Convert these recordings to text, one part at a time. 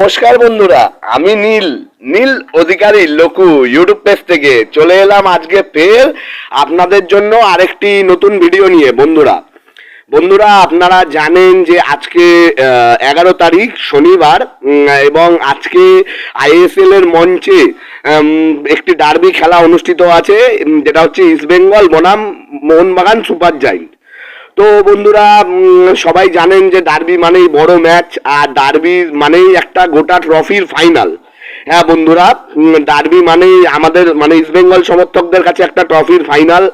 নমস্কার বন্ধুরা, আমি নীল নীল অধিকারী লোকু ইউটিউব পেজ থেকে চলে এলাম আজকে ফের আপনাদের জন্য আরেকটি নতুন ভিডিও নিয়ে। বন্ধুরা আপনারা জানেন যে আজকে 11 তারিখ শনিবার এবং আজকে আইএসএল এর মঞ্চে একটি ডার্বি খেলা অনুষ্ঠিত আছে, যেটা হচ্ছে ইস্ট বেঙ্গল বনাম মোহনবাগান সুপার জায়েন্ট। তো বন্ধুরা সবাই জানেন যে ডার্বি মানেই বড় ম্যাচ, আর ডার্বি মানেই একটা গোটা ট্রফির ফাইনাল। হ্যাঁ বন্ধুরা, ডার্বি মানেই আমাদের ইস্ট বেঙ্গল সমর্থকদের কাছে একটা ট্রফির ফাইনাল।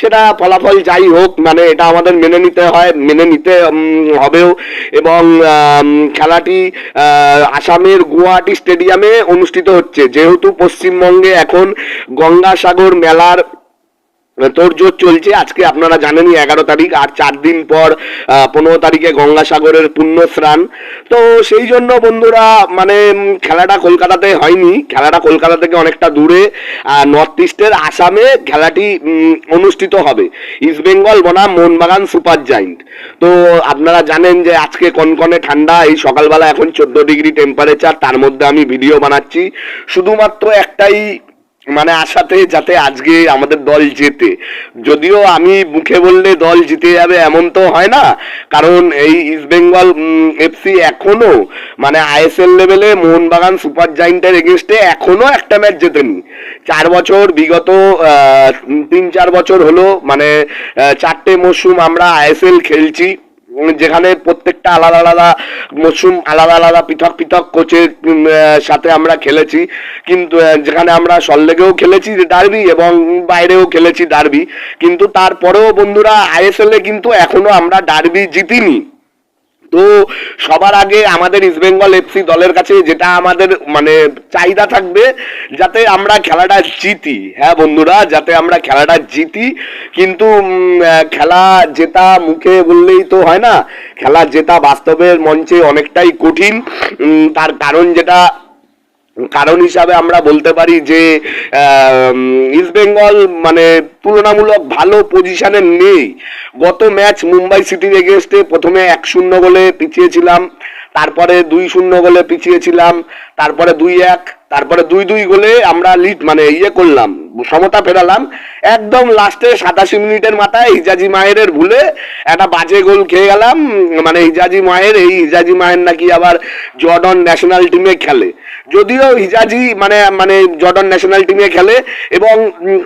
সেটা ফলাফল যাই হোক, এটা আমাদের মেনে নিতে হয়, মেনে নিতে হবেও। এবং খেলাটি আসামের গুয়াহাটি স্টেডিয়ামে অনুষ্ঠিত হচ্ছে, যেহেতু পশ্চিমবঙ্গে এখন গঙ্গাসাগর মেলার তোড়জোড় চলছে। আজকে আপনারা জানেনই 11 তারিখ, আর 4 দিন পর 15 তারিখে গঙ্গাসাগরের পুণ্য স্নান। তো সেই জন্য বন্ধুরা খেলাটা কলকাতাতে হয়নি, খেলাটা কলকাতা থেকে অনেকটা দূরে নর্থ ইস্টের আসামে খেলাটি অনুষ্ঠিত হবে, ইস্ট বেঙ্গল বনাম মোহনবাগান সুপার জায়েন্ট। তো আপনারা জানেন যে আজকে কনকনে ঠান্ডা, এই সকালবেলা এখন 14 ডিগ্রি টেম্পারেচার, তার মধ্যে আমি ভিডিও বানাচ্ছি শুধুমাত্র একটাই আশাতে, যাতে আজকে আমাদের দল জেতে। যদিও আমি মুখে বললে দল জিতে যাবে এমন তো হয় না, কারণ এই ইস্ট বেঙ্গল এফসি এখনো আইএসএল লেভেলে মোহনবাগান সুপার জায়েন্টের এগেনস্টে এখনো একটা ম্যাচ জেতেনি। 4 বছর, বিগত 3-4 বছর হলো, 4টে মরশুম আমরা আইএসএল খেলছি, যেখানে প্রত্যেকটা আলাদা আলাদা মরশুম, আলাদা আলাদা পৃথক পৃথক কোচের সাথে আমরা খেলেছি। কিন্তু যেখানে আমরা সল্টলেকেও খেলেছি ডার্বি এবং বাইরেও খেলেছি ডার্বি, কিন্তু তারপরেও বন্ধুরা আইএসএল এ কিন্তু এখনো আমরা ডার্বি জিতিনি। তো সবার আগে আমাদের ইস্ট বেঙ্গল এফসি দলের কাছে যেটা আমাদের চাহিদা থাকবে, যাতে আমরা খেলাটা জিতি। হ্যাঁ বন্ধুরা, যাতে আমরা খেলাটা জিতি। কিন্তু খেলা জেতা মুখে বললেই তো হয় না, খেলা জেতা বাস্তবের মঞ্চে অনেকটাই কঠিন। তার কারণ হিসাবে আমরা বলতে পারি যে ইস্ট বেঙ্গল তুলনামূলক ভালো পজিশনে নেই। গত ম্যাচ মুম্বাই সিটির এগেনস্টে প্রথমে 1-0 গোলে পিছিয়েছিলাম, তারপরে 2-0 গোলে পিছিয়েছিলাম, তারপরে 2-1, তারপরে 2-2 গোলে আমরা লিড করলাম, সমতা ফেরালাম। একদম লাস্টে 87 মিনিটের মাথায় হিজাজি মাহেরের ভুলে একটা বাজে গোল খেয়ে গেলাম। হিজাজি মাহের নাকি আবার জর্ডন ন্যাশনাল টিমে খেলে। যদিও হিজাজি জর্ডন ন্যাশনাল টিমে খেলে এবং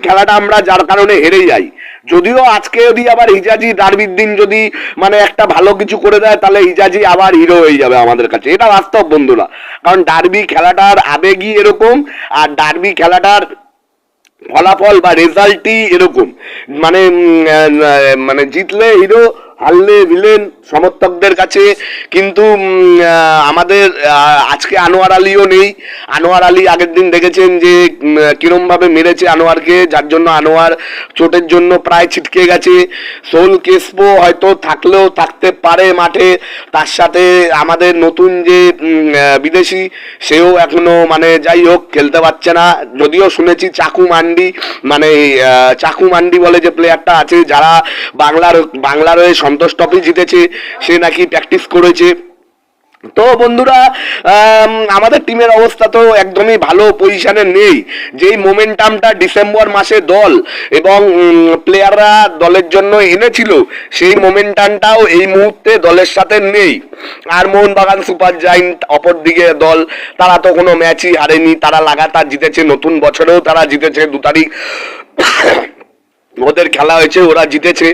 খেলাটা আমরা যার কারণে হেরে যাই। যদিও আজকে যদি আবার হিজাজি ডার্বির দিন যদি একটা ভালো কিছু করে দেয়, তাহলে হিজাজি আবার হিরো হয়ে যাবে আমাদের কাছে, এটা বাস্তব বন্ধুরা। কারণ ডার্বি খেলাটার আবেগই এরকম, আর ডার্বি খেলাটার ফলাফল বা রেজাল্টই এরকম। জিতলে হিরো, হারলে ভিলেন সমর্থকদের কাছে। কিন্তু আমাদের আজকে আনোয়ার আলীও নেই। আনোয়ার আলী আগের দিন দেখেছেন যে কিরম ভাবে মেরেছে আনোয়ারকে, যার জন্য আনোয়ার চোটের জন্য প্রায় ছিটকে গেছে। সোল কেসপো হয়তো থাকলেও থাকতে পারে মাঠে, তার সাথে আমাদের নতুন যে বিদেশি, সেও এখনো যাই হোক খেলতে পারছে না। যদিও শুনেছি চাকু মান্ডি বলে যে প্লেয়ারটা আছে, যারা বাংলার হয়ে সন্তোষ ট্রফি জিতেছে, সে নাকি প্র্যাকটিস করেছে। তো বন্ধুরা আমাদের টিমের অবস্থা তো একদমই ভালো পজিশনে নেই। যেই মোমেন্টামটা ডিসেম্বর মাসে দল এবং প্লেয়াররা দলের জন্য এনেছিল, সেই মোমেন্টামটাও এই মুহূর্তে দলের সাথে নেই। আর মোহনবাগান সুপার জায়েন্ট অপরদিকে দল, তারা তো কোনো ম্যাচই হারেনি, তারা লাগাতার জিতেছে। নতুন বছরেও তারা জিতেছে, 2 তারিখ ওদের খেলা হয়েছে, ওরা জিতেছে।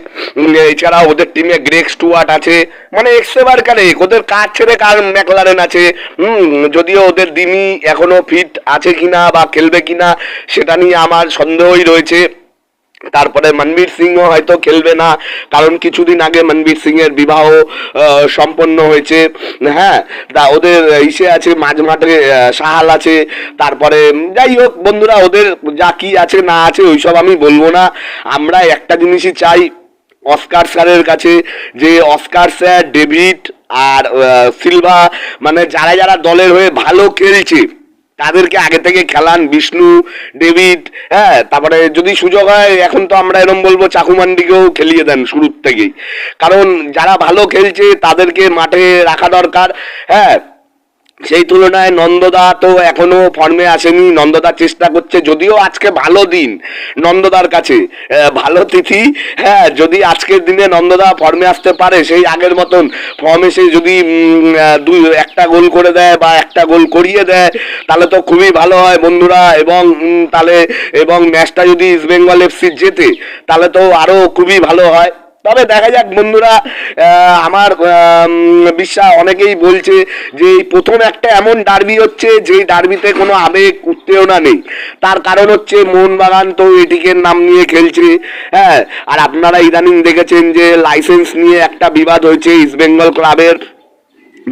এছাড়া ওদের টিমে গ্রেগ স্টুয়ার্ট আছে, এক্সেবার কারেক, ওদের কার ছেড়ে কার ম্যাকলারেন আছে। যদিও ওদের দিমি এখনো ফিট আছে কিনা বা খেলবে কিনা, সেটা নিয়ে আমার সন্দেহই রয়েছে। তারপরে মনবীর সিংও হয়তো খেলবে না, কারণ কিছুদিন আগে মনবীর সিং এর বিবাহ সম্পন্ন হয়েছে। হ্যাঁ, ওদের ইসে আছে মাঝমাঠে সাহাল আছে। তারপরে যাই হোক বন্ধুরা, ওদের যা কি আছে না আছে ওইসব আমি বলবো না। আমরা একটা জিনিসই চাই অস্কার স্যারের কাছে, যে অস্কার স্যার, ডেভিড আর সিলভা, যারা যারা দলের হয়ে ভালো খেলছে তাদেরকে আগে থেকে খেলান। বিষ্ণু, ডেভিড, হ্যাঁ, তারপরে যদি সুযোগ হয়, এখন তো আমরা এরকম বলবো চাকুমান্ডিকেও খেলিয়ে দেন শুরুর থেকেই, কারণ যারা ভালো খেলছে তাদেরকে মাঠে রাখা দরকার। হ্যাঁ, সেই তুলনায় নন্দদা তো এখনো ফর্মে আসেনি, নন্দদা চেষ্টা করছে, যদিও আজকে ভালো দিন নন্দদার কাছে, ভালো তিথি। হ্যাঁ, যদি আজকের দিনে নন্দদা ফর্মে আসতে পারে, সেই আগের মতন ফর্মে সে যদি একটা গোল করে দেয় বা একটা গোল করিয়ে দেয়, তাহলে তো খুবই ভালো হয় বন্ধুরা। এবং তাহলে এবং ম্যাচটা যদি ইস্টবেঙ্গল এফসি জেতে, তাহলে তো আরো খুবই ভালো হয়। তবে দেখা যাক বন্ধুরা, আমার বিশ্বাস, অনেকেই বলছে যে এই প্রথম একটা এমন ডার্বি হচ্ছে যে ডার্বিতে কোনো আবেগ উত্তেজনা নেই। তার কারণ হচ্ছে মোহনবাগান তো এটিকে নাম নিয়ে খেলছে। হ্যাঁ, আর আপনারা ইদানিং দেখেছেন যে লাইসেন্স নিয়ে একটা বিবাদ হয়েছে ইস্টবেঙ্গল ক্লাবের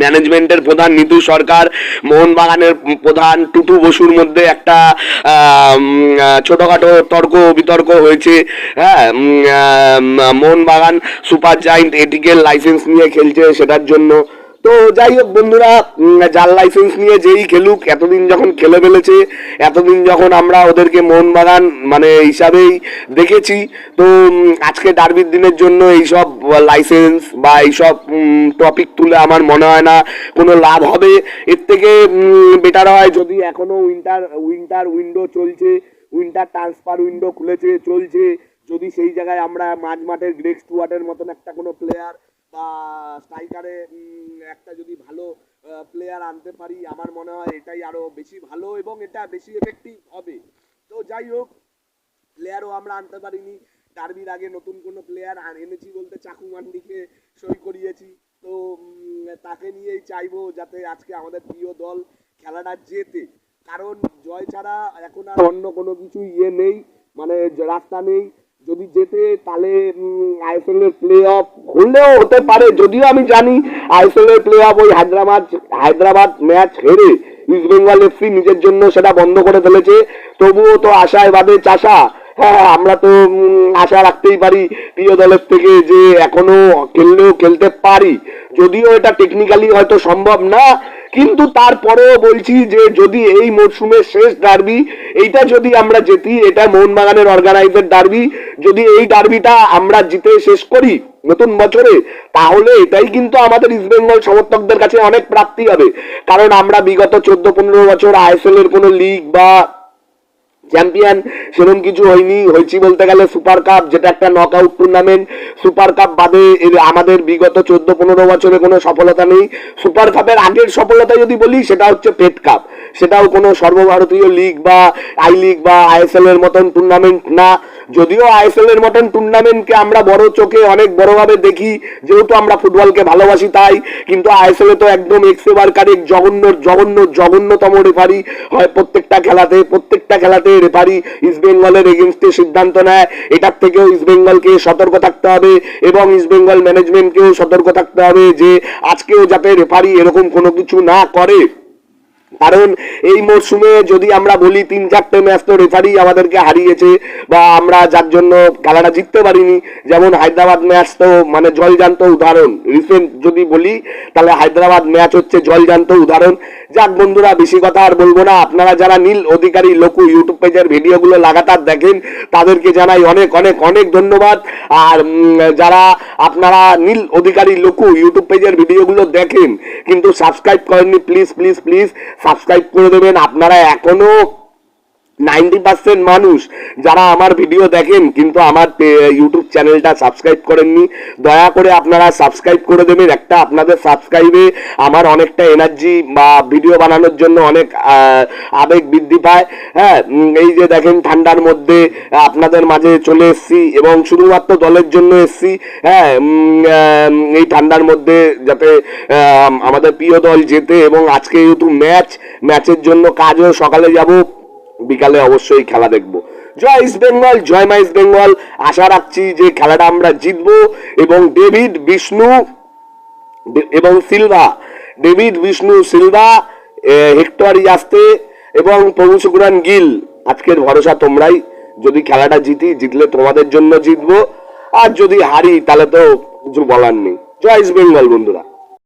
ম্যানেজমেন্টের প্রধান নিতু সরকার, মোহনবাগানের প্রধান টুটু বসুর মধ্যে একটা ছোটখাটো তর্ক বিতর্ক হয়েছে। হ্যাঁ, মোহনবাগান সুপার জায়েন্ট এটিকের লাইসেন্স নিয়ে খেলছে, সেটার জন্য। তো যাই হোক বন্ধুরা, যার লাইসেন্স নিয়ে যেই খেলুক, এতদিন যখন খেলে ফেলেছে, এতদিন যখন আমরা ওদেরকে মোহনবাগান মানে হিসাবেই দেখেছি, তো আজকে ডার্বির দিনের জন্য এইসব লাইসেন্স বা এইসব টপিক তুলে আমার মনে হয় না কোনো লাভ হবে। এর থেকে বেটার হয় যদি এখনো উইন্টার উইন্ডো চলছে, উইন্টার ট্রান্সফার উইন্ডো খুলেছে, চলছে, যদি সেই জায়গায় আমরা মাঝ মাঠের গ্রেগ স্টুয়ার্টের মতন একটা কোনো প্লেয়ার বা স্ট্রাইকারে একটা যদি ভালো প্লেয়ার আনতে পারি, আমার মনে হয় এটাই আরো বেশি ভালো এবং এটা বেশি এফেক্টিভ হবে। তো যাই হোক, প্লেয়ারও আমরা আনতে পারিনি, ডার্বির আগে নতুন কোনো প্লেয়ার এনেছি বলতে চাকু মান্ডিকে সই করিয়েছি। তো তাকে নিয়েই চাইবো যাতে আজকে আমাদের প্রিয় দল খেলাটা জেতে, কারণ জয় ছাড়া এখন আর অন্য কোনো কিছু নেই, মানে রাস্তা নেই। যদি জেতে তাহলে আইএসএল এর প্লে অফ হলেও হতে পারে, যদিও আমি জানি আইএসএল এর প্লে অফ ওই হায়দ্রাবাদ ম্যাচ হেরে ইস্টবেঙ্গল এফসি নিজের জন্য সেটা বন্ধ করে ফেলেছে। তবুও তো আশায় বাদে চাষা। হ্যাঁ, আমরা তো আশা রাখতেই পারি প্রিয় দলের থেকে যে এখনো খেললেও খেলতে পারি, যদিও এটা টেকনিক্যালি হয়তো সম্ভব না, কিন্তু তারপরেও বলছি যে যদি এই মরশুমের শেষ ডার্বি এইটা যদি আমরা জিতি, এটা মোহনবাগানের অর্গানাইজেড ডার্বি, যদি এই ডার্বিটা আমরা জিতে শেষ করি নতুন বছরে, তাহলে এটাই কিন্তু আমাদের ইস্টবেঙ্গল সমর্থকদের কাছে অনেক প্রাপ্তি হবে। কারণ আমরা বিগত 14-15 বছর আইএসএল এর কোনো লিগ বা চ্যাম্পিয়ন সেরকম কিছু হয়েছি বলতে গেলে সুপার কাপ, যেটা একটা knock out tournament. Super cup বাদে আমাদের বিগত 14-15 বছরে কোনো সফলতা নেই। সুপার কাপের আগের সফলতা যদি বলি, সেটা হচ্ছে ফেড কাপ, সেটাও কোনো সর্বভারতীয় লিগ বা আই লিগ বা আইএসএল এর মতন টুর্নামেন্ট না। যদিও আইএসএল এর মতন টুর্নামেন্টকে আমরা বড় চোখে অনেক বড়ভাবে দেখি, যেহেতু আমরা ফুটবলকে ভালোবাসি তাই, কিন্তু আইএসএল এ তো একদম এক্সেবার কারেক্ট জঘন্যতম রেফারি হয় প্রত্যেকটা খেলাতে রেফারি ইস্টবেঙ্গলের এগেনস্টে সিদ্ধান্ত নেয়। এটার থেকেও ইস্টবেঙ্গলকে সতর্ক থাকতে হবে এবং ইস্টবেঙ্গল ম্যানেজমেন্টকেও সতর্ক থাকতে হবে যে আজকেও যাতে রেফারি এরকম কোনো কিছু না করে। কারণ এই মরশুমে যদি আমরা বলি 3-4টে ম্যাচ তো রেফারি আমাদেরকে হারিয়েছে বা আমরা যার জন্য খেলাটা জিততে পারিনি। যেমন হায়দ্রাবাদ ম্যাচ তো মানে জলজান্ত উদাহরণ, রিসেন্ট যদি বলি তাহলে হায়দ্রাবাদ ম্যাচ হচ্ছে জলজান্ত উদাহরণ। যাক বন্ধুরা, বেশি কথা আর বলবো না। আপনারা যারা নীল অধিকারী লোকু ইউটিউব পেজের ভিডিওগুলো লাগাতার দেখেন, তাদেরকে জানাই অনেক অনেক অনেক ধন্যবাদ। আর যারা আপনারা নীল অধিকারী লোকু ইউটিউব পেজের ভিডিওগুলো দেখেন কিন্তু সাবস্ক্রাইব করেননি, প্লিজ প্লিজ প্লিজ সাবস্ক্রাইব করে দেবেন। আপনারা এখনো 90% মানুষ যারা আমার ভিডিও দেখেন কিন্তু আমার ইউটিউব চ্যানেলটা সাবস্ক্রাইব করেননি, দয়া করে আপনারা সাবস্ক্রাইব করে দেবেন। একটা আপনাদের সাবস্ক্রাইবে আমার অনেকটা এনার্জি বা ভিডিও বানানোর জন্য অনেক আবেগ বৃদ্ধি পায়। হ্যাঁ, এই যে দেখেন ঠান্ডার মধ্যে আপনাদের মাঝে চলে এসেছি এবং শুধুমাত্র দলের জন্য এসেছি। হ্যাঁ, এই ঠান্ডার মধ্যে যাতে আমাদের প্রিয় দল জেতে, এবং আজকে যেহেতু ম্যাচের জন্য কাজও সকালে যাব, বিকালে অবশ্যই খেলা দেখবো। জয় ইস্ট বেঙ্গল, জয় মা ইস্ট বেঙ্গল। আশা রাখছি যে খেলাটা আমরা জিতবো এবং ডেভিড বিষ্ণু সিলভা, হেক্টর ইয়াস্তে এবং প্রভু শুক্রান গিল, আজকের ভরসা তোমরাই। যদি খেলাটা জিতলে তোমাদের জন্য জিতবো, আর যদি হারি তাহলে তো কিছু বলার নেই। জয় ইস্ট বেঙ্গল বন্ধুরা।